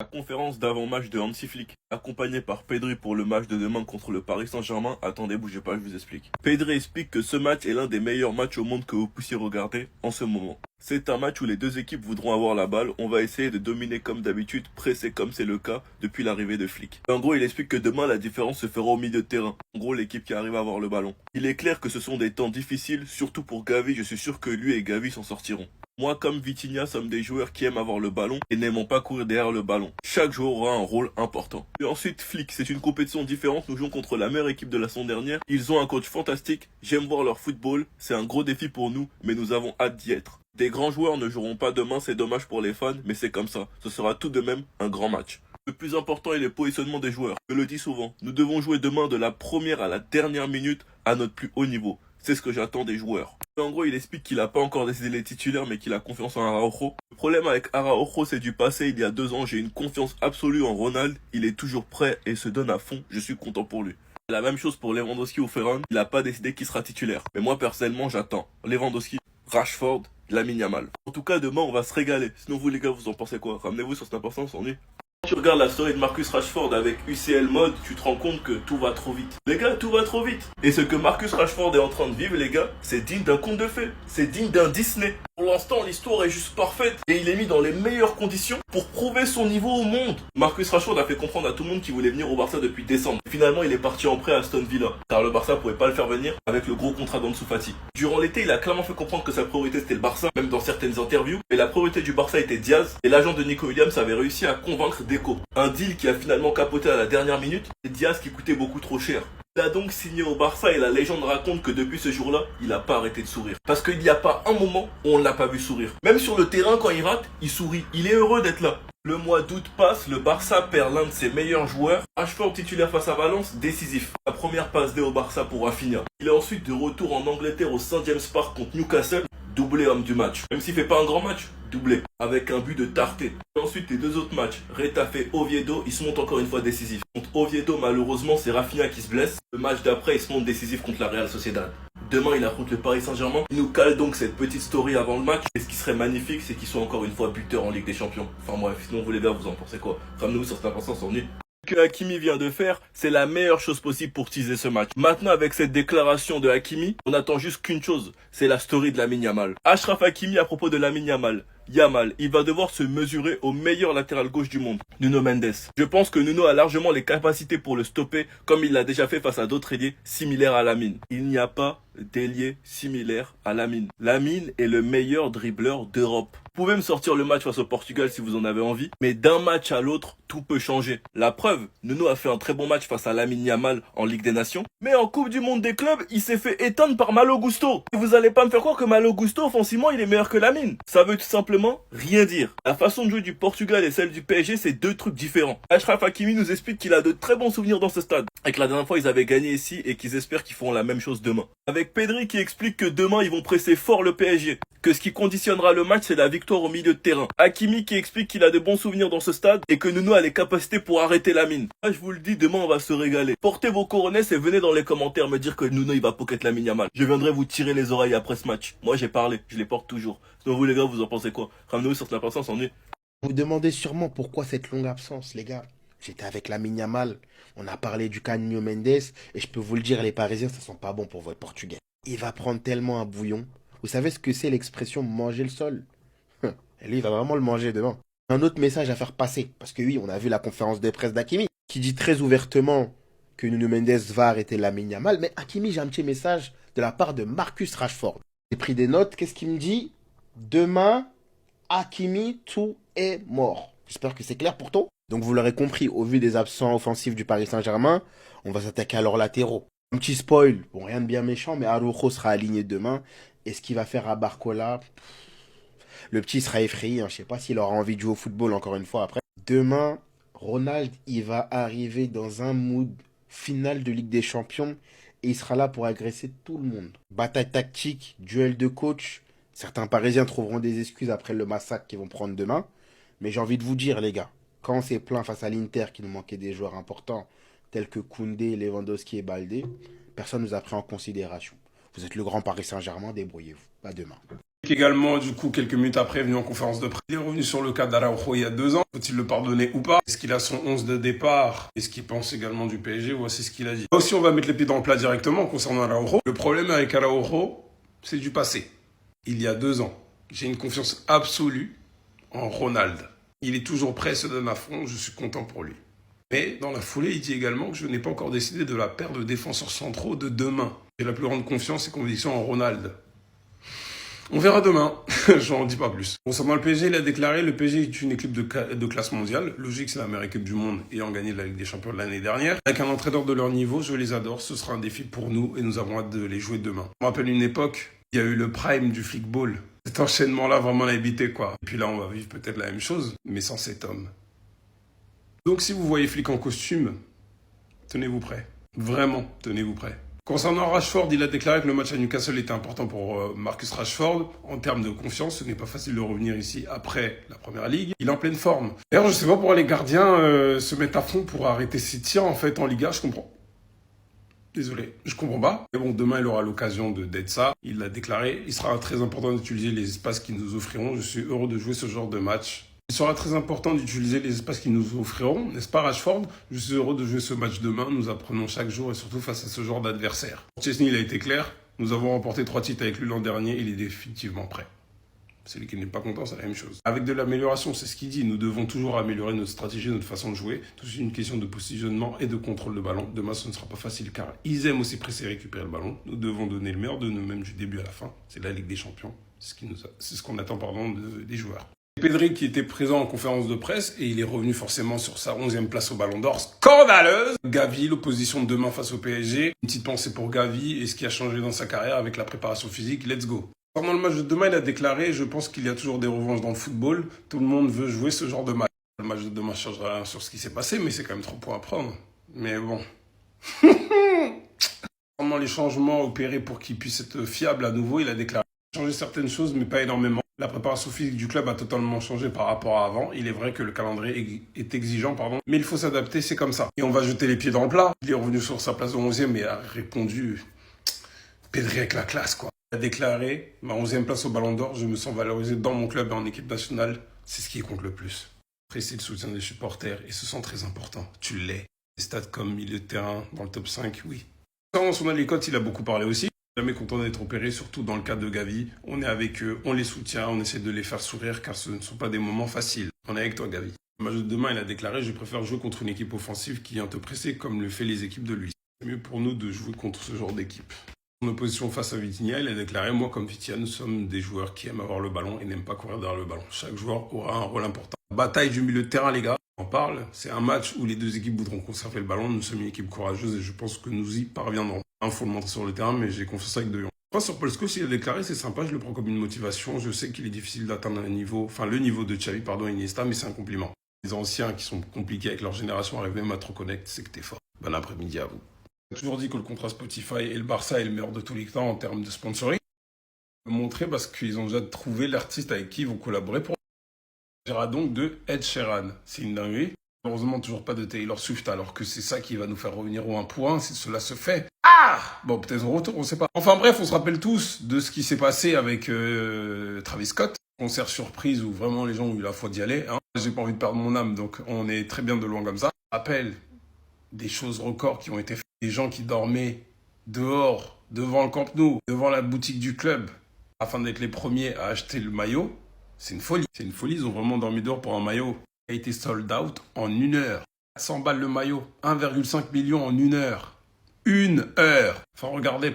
La conférence d'avant-match de Hansi Flick, accompagnée par Pedri pour le match de demain contre le Paris Saint-Germain. Attendez, bougez pas, je vous explique. Pedri explique que ce match est l'un des meilleurs matchs au monde que vous puissiez regarder en ce moment. C'est un match où les deux équipes voudront avoir la balle, on va essayer de dominer comme d'habitude, presser comme c'est le cas depuis l'arrivée de Flick. En gros, il explique que demain la différence se fera au milieu de terrain. En gros, l'équipe qui arrive à avoir le ballon. Il est clair que ce sont des temps difficiles, surtout pour Gavi, je suis sûr que lui et Gavi s'en sortiront. Moi, comme Vitinha, sommes des joueurs qui aiment avoir le ballon et n'aimons pas courir derrière le ballon. Chaque joueur aura un rôle important. Et ensuite, Flick, c'est une compétition différente. Nous jouons contre la meilleure équipe de la saison dernière. Ils ont un coach fantastique. J'aime voir leur football. C'est un gros défi pour nous, mais nous avons hâte d'y être. Des grands joueurs ne joueront pas demain, c'est dommage pour les fans, mais c'est comme ça. Ce sera tout de même un grand match. Le plus important est le positionnement des joueurs. Je le dis souvent, nous devons jouer demain de la première à la dernière minute à notre plus haut niveau. C'est ce que j'attends des joueurs. En gros, il explique qu'il n'a pas encore décidé les titulaires, mais qu'il a confiance en Araujo. Le problème avec Araujo, c'est du passé. Il y a 2 ans, j'ai une confiance absolue en Ronald. Il est toujours prêt et se donne à fond. Je suis content pour lui. La même chose pour Lewandowski ou Ferran. Il n'a pas décidé qui sera titulaire. Mais moi, personnellement, j'attends Lewandowski, Rashford, Lamine Yamal. En tout cas, demain, on va se régaler. Sinon, vous, les gars, vous en pensez quoi? Ramenez-vous sur cette importance, on est. Quand tu regardes la story de Marcus Rashford avec UCL mode, tu te rends compte que tout va trop vite. Les gars, tout va trop vite. Et ce que Marcus Rashford est en train de vivre, les gars, c'est digne d'un conte de fées. C'est digne d'un Disney. Pour l'instant, l'histoire est juste parfaite et il est mis dans les meilleures conditions pour prouver son niveau au monde. Marcus Rashford a fait comprendre à tout le monde qu'il voulait venir au Barça depuis décembre. Finalement, il est parti en prêt à Aston Villa, car le Barça pouvait pas le faire venir avec le gros contrat d'Ansu Fati. Durant l'été, il a clairement fait comprendre que sa priorité c'était le Barça, même dans certaines interviews. Mais la priorité du Barça était Diaz et l'agent de Nico Williams avait réussi à convaincre Deco. Un deal qui a finalement capoté à la dernière minute et Diaz qui coûtait beaucoup trop cher. Il a donc signé au Barça et la légende raconte que depuis ce jour-là, il n'a pas arrêté de sourire. Parce qu'il n'y a pas un moment où on ne l'a pas vu sourire. Même sur le terrain, quand il rate, il sourit. Il est heureux d'être là. Le mois d'août passe, le Barça perd l'un de ses meilleurs joueurs. Rashford titulaire face à Valence, décisif. La première passe D au Barça pour Rafinha. Il est ensuite de retour en Angleterre au St James Park contre Newcastle. Doublé homme du match. Même s'il fait pas un grand match, doublé. Avec un but de Tarté. Et ensuite les 2 autres matchs, Retafe et Oviedo, ils se montent encore une fois décisifs. Contre Oviedo, malheureusement, c'est Rafinha qui se blesse. Le match d'après, il se monte décisif contre la Real Sociedad. Demain, il affronte le Paris Saint-Germain. Il nous cale donc cette petite story avant le match. Et ce qui serait magnifique, c'est qu'il soit encore une fois buteur en Ligue des Champions. Enfin bref, sinon vous les gars, vous en pensez quoi? Ramenez-vous sur cette importance, on est. Ce que Hakimi vient de faire, c'est la meilleure chose possible pour teaser ce match. Maintenant, avec cette déclaration de Hakimi, on attend juste qu'une chose, c'est la story de Lamine Yamal. Achraf Hakimi à propos de Lamine Yamal. Yamal, il va devoir se mesurer au meilleur latéral gauche du monde, Nuno Mendes. Je pense que Nuno a largement les capacités pour le stopper, comme il l'a déjà fait face à d'autres ailiers similaires à Lamine. Il n'y a pas d'ailier similaire à Lamine. Lamine est le meilleur dribbleur d'Europe. Vous pouvez me sortir le match face au Portugal si vous en avez envie, mais d'un match à l'autre, tout peut changer. La preuve, Nuno a fait un très bon match face à Lamine Yamal en Ligue des Nations, mais en Coupe du Monde des clubs, il s'est fait éteindre par Malo Gusto. Et vous allez pas me faire croire que Malo Gusto, offensivement, il est meilleur que Lamine. Ça veut tout simplement rien dire. La façon de jouer du Portugal et celle du PSG, c'est 2 trucs différents. Achraf Hakimi nous explique qu'il a de très bons souvenirs dans ce stade, et que la dernière fois, ils avaient gagné ici et qu'ils espèrent qu'ils feront la même chose demain. Avec Pedri qui explique que demain, ils vont presser fort le PSG, que ce qui conditionnera le match, c'est la victoire au milieu de terrain. Hakimi qui explique qu'il a de bons souvenirs dans ce stade et que Nuno a les capacités pour arrêter Lamine. Là, je vous le dis, demain on va se régaler. Portez vos coronets et venez dans les commentaires me dire que Nuno il va pocket Lamine Yamal. Je viendrai vous tirer les oreilles après ce match. Moi j'ai parlé, je les porte toujours. Sinon vous les gars, vous en pensez quoi? Ramenez-vous sur la patience, on est. Vous demandez sûrement pourquoi cette longue absence, les gars. J'étais avec Lamine Yamal, on a parlé du cas de Nuno Mendes, et je peux vous le dire, les Parisiens, ça sent pas bon pour votre Portugais. Il va prendre tellement un bouillon. Vous savez ce que c'est l'expression manger le sol? Et lui, il va vraiment le manger demain. Un autre message à faire passer, parce que oui, on a vu la conférence de presse d'Hakimi, qui dit très ouvertement que Nuno Mendes va arrêter Lamine Yamal, mais Hakimi, j'ai un petit message de la part de Marcus Rashford. J'ai pris des notes, qu'est-ce qu'il me dit? Demain, Hakimi, tout est mort. J'espère que c'est clair pour toi. Donc vous l'aurez compris, au vu des absents offensifs du Paris Saint-Germain, on va s'attaquer à leurs latéraux. Un petit spoil, bon rien de bien méchant, mais Araujo sera aligné demain. Et ce qu'il va faire à Barcola, le petit sera effrayé. Je ne sais pas s'il aura envie de jouer au football encore une fois après. Demain, Ronald, il va arriver dans un mood final de Ligue des Champions. Et il sera là pour agresser tout le monde. Bataille tactique, duel de coach. Certains Parisiens trouveront des excuses après le massacre qu'ils vont prendre demain. Mais j'ai envie de vous dire, les gars, quand on s'est plaint face à l'Inter qu'il nous manquait des joueurs importants, tels que Koundé, Lewandowski et Baldé, personne ne nous a pris en considération. Vous êtes le grand Paris Saint-Germain, débrouillez-vous. À demain. Également, du coup, quelques minutes après, est venu en conférence de presse. Il est revenu sur le cas d'Araujo il y a 2 ans. Faut-il le pardonner ou pas? Est-ce qu'il a son 11 de départ? Est-ce qu'il pense également du PSG? Voici ce qu'il a dit. Là aussi, on va mettre les pieds dans le plat directement concernant Araujo. Le problème avec Araujo, c'est du passé. Il y a 2 ans, j'ai une confiance absolue en Ronald. Il est toujours prêt, il se donne à fond, je suis content pour lui. Mais dans la foulée, il dit également que je n'ai pas encore décidé de la paire de défenseurs centraux de demain. J'ai la plus grande confiance et conviction en Ronald. On verra demain, j'en dis pas plus. Concernant le PSG, il a déclaré le PSG est une équipe de classe mondiale. Logique, c'est la meilleure équipe du monde ayant gagné la Ligue des Champions de l'année dernière. Avec un entraîneur de leur niveau, je les adore, ce sera un défi pour nous et nous avons hâte de les jouer demain. Je me rappelle une époque, il y a eu le prime du flickball. Cet enchaînement-là vraiment l'a habité, quoi. Et puis là, on va vivre peut-être la même chose, mais sans cet homme. Donc si vous voyez Flick en costume, tenez-vous prêt. Vraiment, tenez-vous prêt. Concernant Rashford, il a déclaré que le match à Newcastle était important pour Marcus Rashford. En termes de confiance, ce n'est pas facile de revenir ici après la première ligue. Il est en pleine forme. D'ailleurs, je sais pas pourquoi les gardiens se mettent à fond pour arrêter ses tirs en fait en Liga, je comprends. Désolé, je comprends pas. Mais bon, demain, il aura l'occasion d'être ça. Il l'a déclaré. Il sera très important d'utiliser les espaces qu'ils nous offriront. Je suis heureux de jouer ce genre de match. Il sera très important d'utiliser les espaces qu'ils nous offriront, n'est-ce pas Rashford? Je suis heureux de jouer ce match demain, nous apprenons chaque jour et surtout face à ce genre d'adversaire. Chesney, il a été clair, nous avons remporté 3 titres avec lui l'an dernier, il est définitivement prêt. Celui qui n'est pas content, c'est la même chose. Avec de l'amélioration, c'est ce qu'il dit, nous devons toujours améliorer notre stratégie, notre façon de jouer. Tout c'est une question de positionnement et de contrôle de ballon. Demain, ce ne sera pas facile car ils aiment aussi presser et récupérer le ballon. Nous devons donner le meilleur de nous-mêmes du début à la fin. C'est la Ligue des Champions, c'est ce qu'on attend des joueurs. Pedri qui était présent en conférence de presse et il est revenu forcément sur sa 11e place au Ballon d'Or scandaleuse. Gavi, l'opposition de demain face au PSG. Une petite pensée pour Gavi et ce qui a changé dans sa carrière avec la préparation physique. Let's go. Pendant le match de demain, il a déclaré « Je pense qu'il y a toujours des revanches dans le football. Tout le monde veut jouer ce genre de match. » Le match de demain ne changera rien sur ce qui s'est passé, mais c'est quand même 3 points à prendre. Mais bon. Pendant les changements opérés pour qu'il puisse être fiable à nouveau, il a déclaré « Changer certaines choses, mais pas énormément. » La préparation physique du club a totalement changé par rapport à avant. Il est vrai que le calendrier est exigeant, mais il faut s'adapter, c'est comme ça. Et on va jeter les pieds dans le plat. Il est revenu sur sa place de 11e et a répondu Pedri avec la classe, quoi. Il a déclaré ma 11e place au Ballon d'Or, je me sens valorisé dans mon club et en équipe nationale. C'est ce qui compte le plus. Apprécier le soutien des supporters et ce sont très important. Tu l'es. Des stats comme milieu de terrain dans le top 5, oui. Dans son alicote, il a beaucoup parlé aussi. Jamais content d'être opéré, surtout dans le cas de Gavi. On est avec eux, on les soutient, on essaie de les faire sourire car ce ne sont pas des moments faciles. On est avec toi, Gavi. Le match de demain, il a déclaré « Je préfère jouer contre une équipe offensive qui vient te presser comme le fait les équipes de lui. C'est mieux pour nous de jouer contre ce genre d'équipe. » En opposition face à Vitinha, il a déclaré « Moi, comme Vitinha, nous sommes des joueurs qui aiment avoir le ballon et n'aiment pas courir derrière le ballon. Chaque joueur aura un rôle important. » Bataille du milieu de terrain, les gars. On parle, c'est un match où les deux équipes voudront conserver le ballon. Nous sommes une équipe courageuse et je pense que nous y parviendrons. Il faut le montrer sur le terrain, mais j'ai confiance avec De Jong. Enfin, sur Paul Scholes, il a déclaré, c'est sympa, je le prends comme une motivation. Je sais qu'il est difficile d'atteindre le niveau de Xavi, Iniesta, mais c'est un compliment. Les anciens qui sont compliqués avec leur génération arrivent même à te reconnecter, c'est que t'es fort. Bon après-midi à vous. J'ai toujours dit que le contrat Spotify et le Barça est le meilleur de tous les temps en termes de sponsoring. Montrer parce qu'ils ont déjà trouvé l'artiste avec qui ils vont collaborer pour. Il s'agira donc de Ed Sheeran. C'est une dinguerie. Heureusement, toujours pas de Taylor Swift, alors que c'est ça qui va nous faire revenir au 1 pour 1 si cela se fait. Ah! Bon, peut-être au retour, on sait pas. Enfin bref, on se rappelle tous de ce qui s'est passé avec Travis Scott. Concert surprise où vraiment les gens ont eu la foi d'y aller. Hein. J'ai pas envie de perdre mon âme, donc on est très bien de loin comme ça. Rappelle des choses records qui ont été faites. Des gens qui dormaient dehors, devant le Camp Nou, devant la boutique du club, afin d'être les premiers à acheter le maillot. C'est une folie. C'est une folie, ils ont vraiment dormi dehors pour un maillot. A été sold out en 1 heure. 100 balles le maillot. 1,5 million en 1 heure. 1 heure. Enfin, regardez.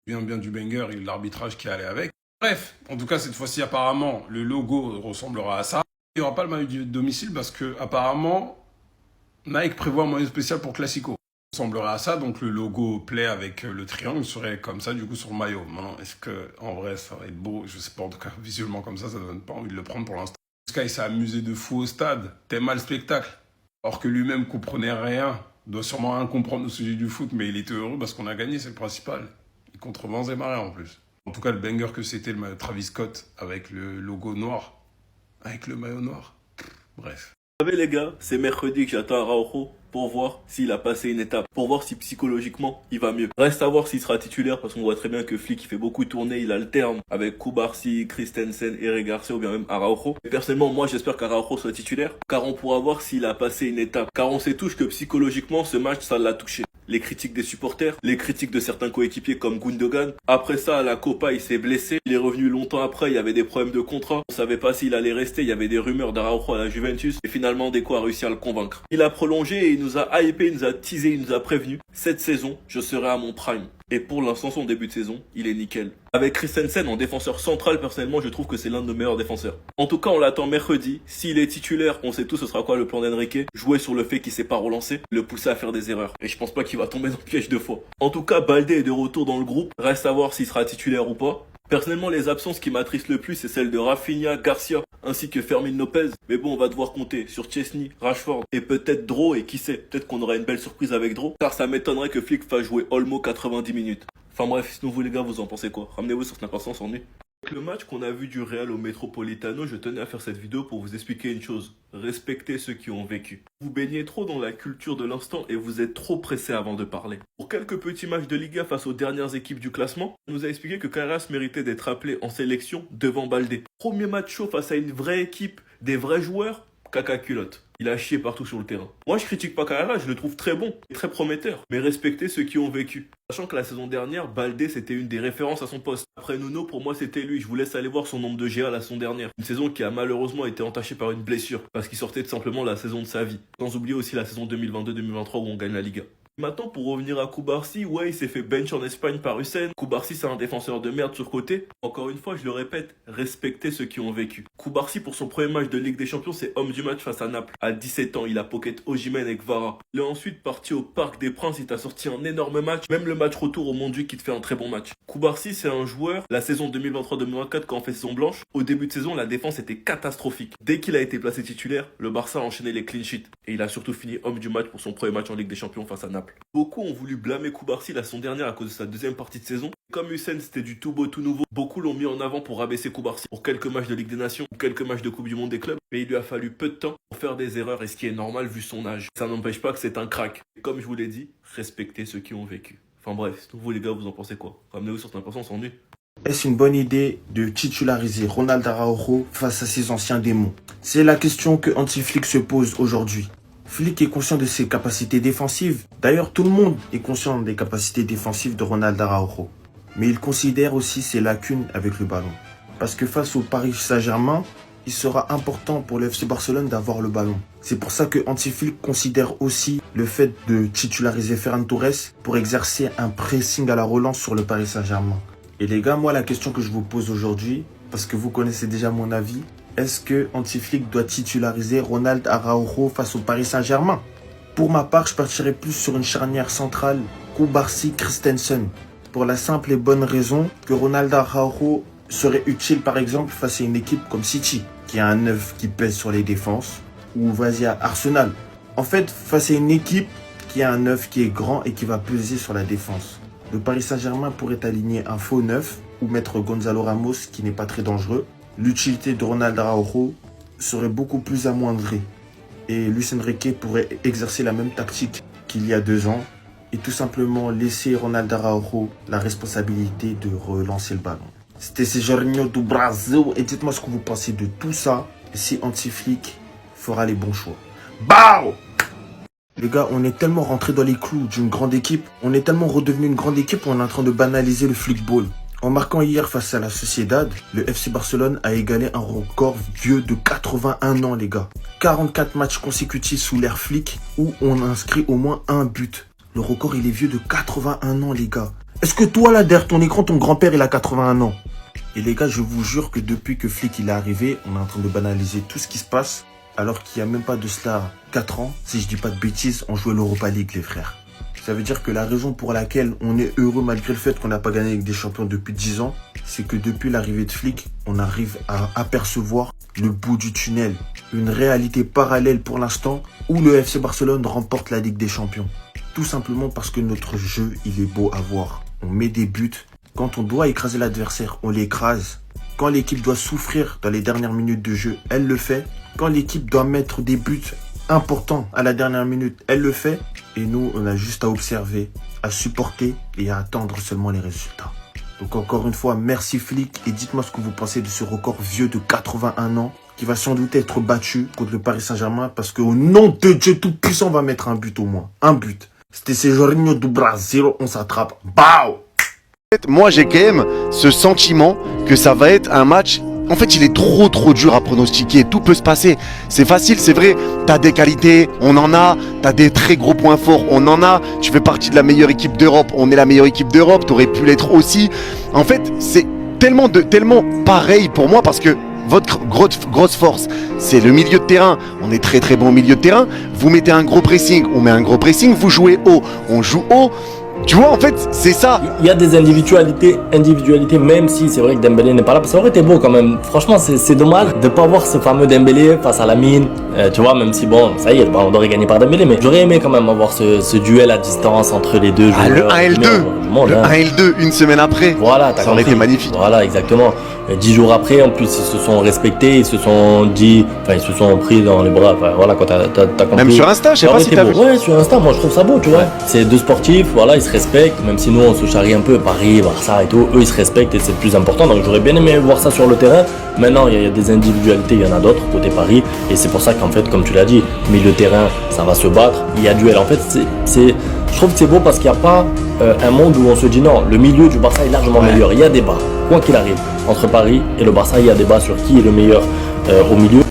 Bien du banger et de l'arbitrage qui allait avec. Bref, en tout cas, cette fois-ci, apparemment, le logo ressemblera à ça. Il n'y aura pas le maillot du domicile parce que, apparemment, Nike prévoit un maillot spécial pour Classico. Il ressemblerait à ça, donc le logo Play avec le triangle serait comme ça, du coup, sur le maillot. Maintenant, est-ce que, en vrai, ça va être beau? Je sais pas, en tout cas, visuellement comme ça donne pas envie de le prendre pour l'instant. Sky s'est amusé de fou au stade, tellement le spectacle. Alors que lui-même comprenait rien, doit sûrement rien comprendre au sujet du foot, mais il était heureux parce qu'on a gagné, c'est le principal. Et contre vents et marées en plus. En tout cas, le banger que c'était le maillot Travis Scott avec le logo noir, avec le maillot noir. Bref. Vous savez les gars, c'est mercredi que j'attends Araujo. pour voir s'il a passé une étape, pour voir si psychologiquement il va mieux. Reste à voir s'il sera titulaire parce qu'on voit très bien que Flick il fait beaucoup tourner, il alterne avec Kubarsi, Christensen, Eric Garcia ou bien même Araujo. Et personnellement, moi j'espère qu'Araujo soit titulaire car on pourra voir s'il a passé une étape. Car on sait tous que psychologiquement ce match ça l'a touché. Les critiques des supporters, les critiques de certains coéquipiers comme Gundogan. Après ça, à la Copa, il s'est blessé. Il est revenu longtemps après, il y avait des problèmes de contrat. On savait pas s'il allait rester, il y avait des rumeurs d'Araujo à la Juventus. Et finalement, Deco a réussi à le convaincre. Il a prolongé et il nous a hypé, il nous a teasé, il nous a prévenu. Cette saison, je serai à mon prime. Et pour l'instant, son début de saison, il est nickel. Avec Christensen en défenseur central, personnellement, je trouve que c'est l'un de nos meilleurs défenseurs. En tout cas, on l'attend mercredi. S'il est titulaire, on sait tous ce sera quoi le plan d'Enrique. Jouer sur le fait qu'il s'est pas relancé, le pousser à faire des erreurs. Et je pense pas qu'il va tomber dans le piège deux fois. En tout cas, Baldé est de retour dans le groupe. Reste à voir s'il sera titulaire ou pas. Personnellement, les absences qui m'attristent le plus, c'est celles de Rafinha, Garcia, ainsi que Fermin Lopez. Mais bon, on va devoir compter sur Chesney, Rashford et peut-être Dro. Et qui sait, peut-être qu'on aura une belle surprise avec Dro. Car ça m'étonnerait que Flick fasse jouer Olmo 90 minutes. Enfin bref, sinon vous les gars, vous en pensez quoi? Ramenez-vous sur Snap sans s'ennuie. Avec le match qu'on a vu du Real au Metropolitano, je tenais à faire cette vidéo pour vous expliquer une chose. Respectez ceux qui ont vécu. Vous baignez trop dans la culture de l'instant et vous êtes trop pressé avant de parler. Pour quelques petits matchs de Liga face aux dernières équipes du classement, on nous a expliqué que Carras méritait d'être appelé en sélection devant Baldé. Premier match chaud face à une vraie équipe, des vrais joueurs, caca culotte. Il a chié partout sur le terrain. Moi, je critique pas Carrera, je le trouve très bon et très prometteur. Mais respectez ceux qui ont vécu. Sachant que la saison dernière, Baldé, c'était une des références à son poste. Après Nuno, pour moi, c'était lui. Je vous laisse aller voir son nombre de GA la saison dernière. Une saison qui a malheureusement été entachée par une blessure. Parce qu'il sortait tout simplement la saison de sa vie. Sans oublier aussi la saison 2022-2023 où on gagne la Liga. Maintenant, pour revenir à Kubarsi, ouais, il s'est fait bench en Espagne par Hussein. Kubarsi, c'est un défenseur de merde sur côté. Encore une fois, je le répète, respectez ceux qui ont vécu. Kubarsi, pour son premier match de Ligue des Champions, c'est homme du match face à Naples. À 17 ans, il a pocket Osimhen et Kvara. Il est ensuite parti au Parc des Princes, il t'a sorti un énorme match. Même le match retour au Montjuïc qui te fait un très bon match. Kubarsi, c'est un joueur, la saison 2023-2024, quand on fait saison blanche, au début de saison, la défense était catastrophique. Dès qu'il a été placé titulaire, le Barça a enchaîné les clean sheets. Et il a surtout fini homme du match pour son premier match en Ligue des Champions face à Naples. Beaucoup ont voulu blâmer Kubarsi la saison dernière à cause de sa deuxième partie de saison. Comme Hussein c'était du tout beau tout nouveau, beaucoup l'ont mis en avant pour rabaisser Kubarsi pour quelques matchs de Ligue des Nations ou quelques matchs de Coupe du Monde des clubs. Mais il lui a fallu peu de temps pour faire des erreurs et ce qui est normal vu son âge. Ça n'empêche pas que c'est un crack. Et comme je vous l'ai dit, respectez ceux qui ont vécu. Enfin bref, vous les gars, vous en pensez quoi? Ramenez-vous sur Snap, on s'ennuie. Est-ce une bonne idée de titulariser Ronald Araujo face à ses anciens démons? C'est la question que Anti-Flick se pose aujourd'hui. Flick est conscient de ses capacités défensives. D'ailleurs, tout le monde est conscient des capacités défensives de Ronald Araujo. Mais il considère aussi ses lacunes avec le ballon. Parce que face au Paris Saint-Germain, il sera important pour le FC Barcelone d'avoir le ballon. C'est pour ça que Anti-Flick considère aussi le fait de titulariser Ferran Torres pour exercer un pressing à la relance sur le Paris Saint-Germain. Et les gars, moi la question que je vous pose aujourd'hui, parce que vous connaissez déjà mon avis, est-ce que Anti-Flick doit titulariser Ronald Araujo face au Paris Saint-Germain? Pour ma part, je partirais plus sur une charnière centrale Kubarsi-Christensen. Pour la simple et bonne raison que Ronald Araujo serait utile par exemple face à une équipe comme City, qui a un 9 qui pèse sur les défenses, ou vas-y à Arsenal. En fait, face à une équipe qui a un 9 qui est grand et qui va peser sur la défense. Le Paris Saint-Germain pourrait aligner un faux 9 ou mettre Gonzalo Ramos qui n'est pas très dangereux. L'utilité de Ronald Araujo serait beaucoup plus amoindrie. Et Luis Enrique pourrait exercer la même tactique qu'il y a 2 ans et tout simplement laisser Ronald Araujo la responsabilité de relancer le ballon. C'était Serginho do Brasil et dites-moi ce que vous pensez de tout ça et si Anti-Flick fera les bons choix. Bao! Les gars, on est tellement rentré dans les clous d'une grande équipe, on est tellement redevenu une grande équipe, on est en train de banaliser le football. En marquant hier face à la Sociedad, le FC Barcelone a égalé un record vieux de 81 ans les gars. 44 matchs consécutifs sous l'ère Flick où on inscrit au moins un but. Le record il est vieux de 81 ans les gars. Est-ce que toi là derrière ton écran, ton grand-père il a 81 ans? Et les gars, je vous jure que depuis que Flick il est arrivé, on est en train de banaliser tout ce qui se passe. Alors qu'il n'y a même pas de cela 4 ans, si je dis pas de bêtises, on jouait l'Europa League les frères. Ça veut dire que la raison pour laquelle on est heureux malgré le fait qu'on n'a pas gagné avec des champions depuis 10 ans, c'est que depuis l'arrivée de Flick, on arrive à apercevoir le bout du tunnel. Une réalité parallèle pour l'instant où le FC Barcelone remporte la Ligue des Champions. Tout simplement parce que notre jeu, il est beau à voir. On met des buts. Quand on doit écraser l'adversaire, on l'écrase. Quand l'équipe doit souffrir dans les dernières minutes de jeu, elle le fait. Quand l'équipe doit mettre des buts important à la dernière minute. Elle le fait et nous, on a juste à observer, à supporter et à attendre seulement les résultats. Donc encore une fois, merci Flick et dites-moi ce que vous pensez de ce record vieux de 81 ans qui va sans doute être battu contre le Paris Saint-Germain parce qu'au nom de Dieu Tout-Puissant, on va mettre un but au moins. Un but. C'était Jorginho du Brasil, on s'attrape. Bao! Moi, j'ai quand même ce sentiment que ça va être un match. En fait, il est trop dur à pronostiquer. Tout peut se passer. C'est facile, c'est vrai. T'as des qualités, on en a. T'as des très gros points forts, on en a. Tu fais partie de la meilleure équipe d'Europe. On est la meilleure équipe d'Europe. T'aurais pu l'être aussi. En fait, c'est tellement pareil pour moi parce que votre grosse force, c'est le milieu de terrain. On est très bon au milieu de terrain. Vous mettez un gros pressing, on met un gros pressing. Vous jouez haut, on joue haut. Tu vois, en fait, c'est ça. Il y a des individualités, même si c'est vrai que Dembélé n'est pas là. Ça aurait été beau quand même. Franchement, c'est dommage de ne pas voir ce fameux Dembélé face à Lamine. Tu vois, même si bon, ça y est, le Ballon d'Or est gagné par Dembélé. Mais j'aurais aimé quand même avoir ce duel à distance entre les deux joueurs. Le 1 et le 2. Le 1 et le 2, une semaine après. Voilà, ça aurait été magnifique. Voilà, exactement. 10 jours après, en plus, ils se sont respectés, ils se sont pris dans les bras. Enfin, voilà, quand t'as compris. Même sur Insta, je sais pas si t'as vu. Ouais, sur Insta, moi je trouve ça beau, tu vois. C'est deux sportifs, voilà, ils se respectent, même si nous on se charrie un peu, Paris, Barça et tout, eux ils se respectent et c'est le plus important. Donc j'aurais bien aimé voir ça sur le terrain. Maintenant, il y a des individualités, il y en a d'autres côté Paris, et c'est pour ça qu'en fait, comme tu l'as dit, milieu de terrain, ça va se battre, il y a duel. En fait, je trouve que c'est beau parce qu'il n'y a pas un monde où on se dit non, le milieu du Barça est largement meilleur. Il y a débat, quoi qu'il arrive. Entre Paris et le Barça, il y a débat sur qui est le meilleur au milieu.